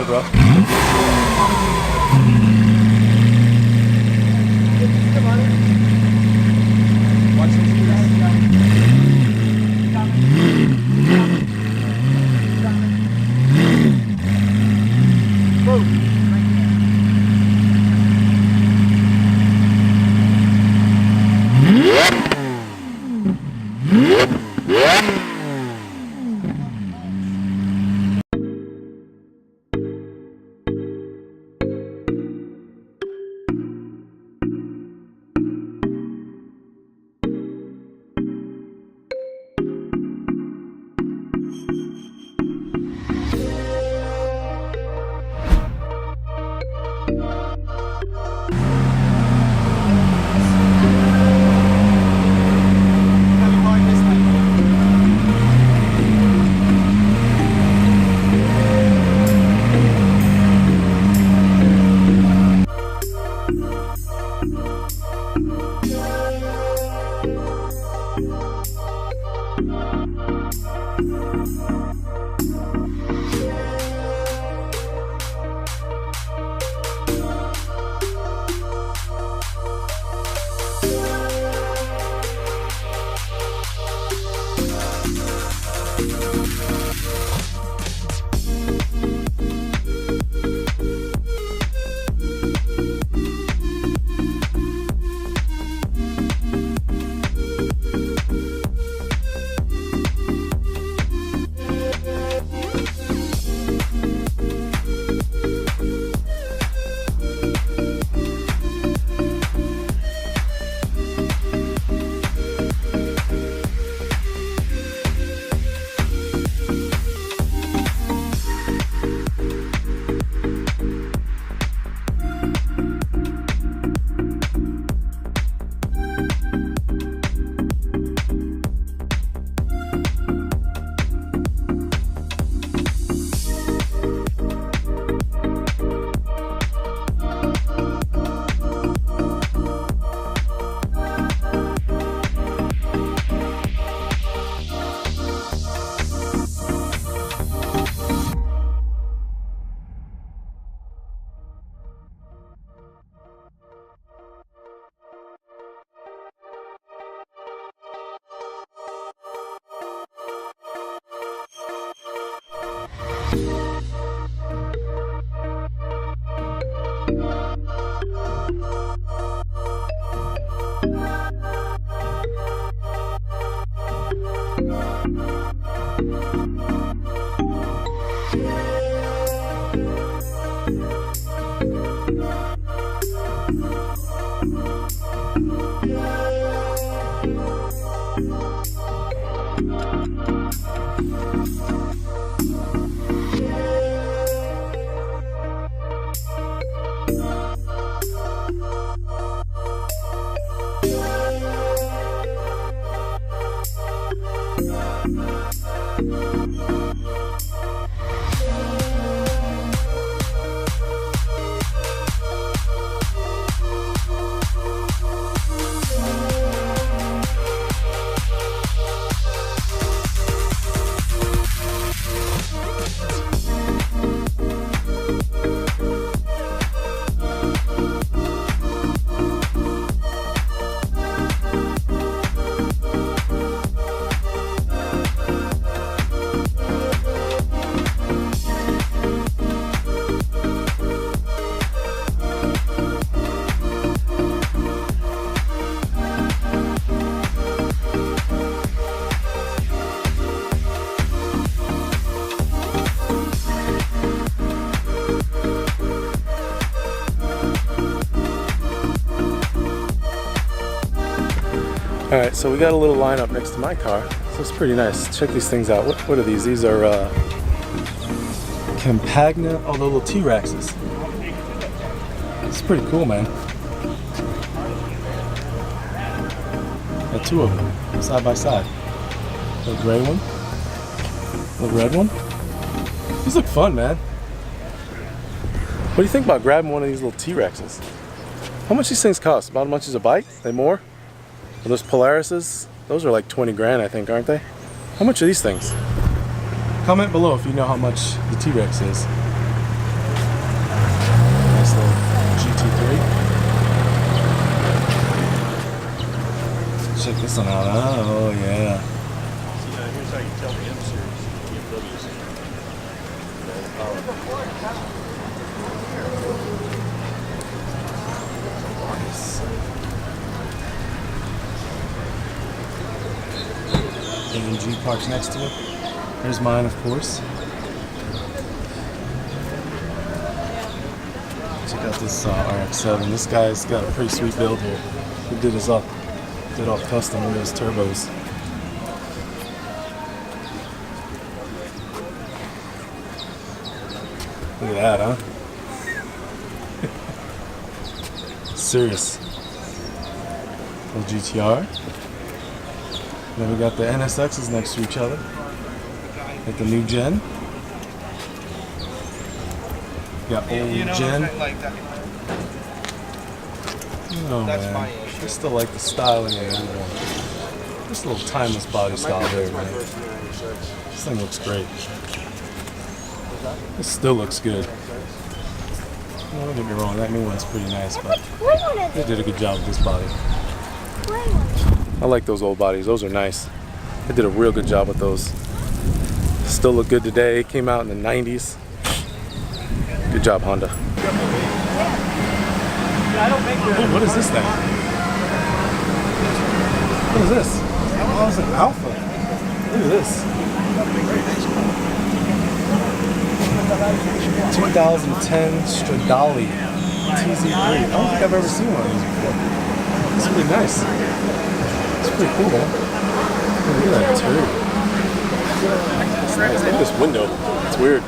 bro. Alright, so we got a little lineup next to my car, so it's pretty nice. Check these things out. What are these? These are Campagna, oh, the little T-Rexes. It's pretty cool, man. Got two of them, side by side. The gray one, the red one. These look fun, man. What do you think about grabbing one of these little T-Rexes? How much these things cost? About how much is a bike? They more? Well, those Polarises, those are like 20 grand, I think, aren't they? How much are these things? Comment below if you know how much the T-Rex is. This one out, huh? Oh, yeah. Here's how you tell the M series BMWs. AMG parks next to it. There's mine, of course. Check out this RX-7. This guy's got a pretty sweet build here. He did his up. Did all custom with his turbos. Look at that, huh? Serious. Little GTR. Then we got the NSXs next to each other. Like the new gen. Got old gen. Oh man, I still like the styling of the new one. Just a little timeless body style there, man. This thing looks great. It still looks good. Don't get me wrong, that new one's pretty nice, but they did a good job with this body. I like those old bodies, those are nice. They did a real good job with those. Still look good today, came out in the 90s. Good job, Honda. Oh, what is this thing? What is this? Oh, it's an Alpha. Look at this. 2010 Stradale TZ3. I don't think I've ever seen one of these before. It's pretty nice. It's pretty cool, man. Look at that turd. It's nice. Look at this window. It's weird.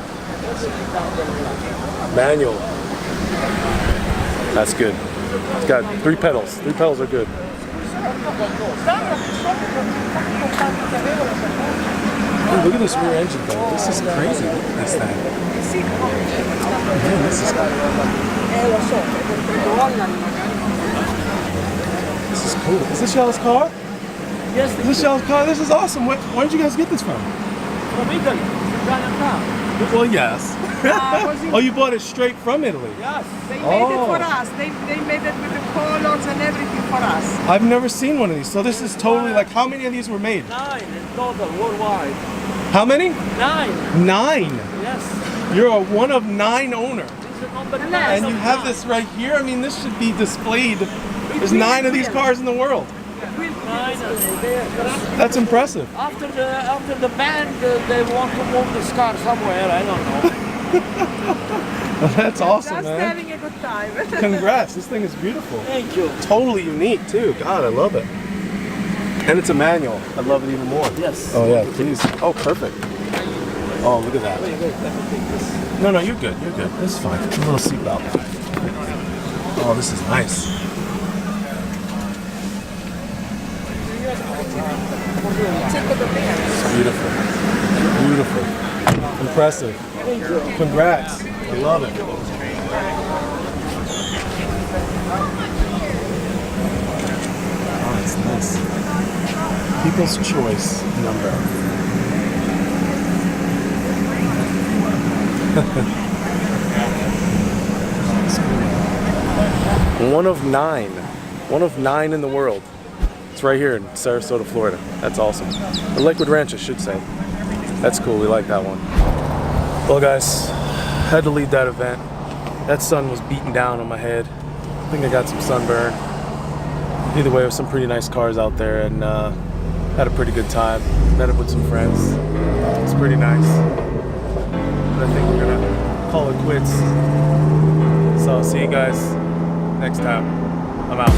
Manual. That's good. It's got 3 pedals. 3 pedals are good. Dude, look at this rear engine though. This is crazy. Look at this thing. Man, this is cool. Is this y'all's car? Yes. Is this y'all's car? This is awesome. Where did you guys get this from? From Italy. Well, yes. Oh, you bought it straight from Italy? Yes. They made it for us. They made it with the colors and everything for us. I've never seen one of these. So this is totally like, how many of these were made? 9 in total worldwide. How many? 9. 9. Yes. You're a 1 of 9 owner. This is number 9. And you have this right here. I mean, this should be displayed. There's 9 of these cars in the world. 9. That's impressive. After the band, they want to move this car somewhere. I don't know. That's awesome, Just man. having a good time. Congrats. This thing is beautiful. Thank you. Totally unique, too. God, I love it. And it's a manual. I love it even more. Yes. Oh, yeah, please. Oh, perfect. Oh, look at that. No, you're good. You're good. This is fine. A little seatbelt. Oh, this is nice. It's beautiful. Beautiful. Impressive. Congrats. I love it. Oh, it's nice. People's Choice number. One of 9. 1 of 9 in the world. It's right here in Sarasota, Florida. That's awesome. Or Lakewood Ranch, I should say. That's cool. We like that one. Well, guys, had to leave that event. That sun was beating down on my head. I think I got some sunburn. Either way, it was some pretty nice cars out there, and had a pretty good time. Met up with some friends. It's pretty nice. But I think we're gonna call it quits. So I'll see you guys next time. I'm out.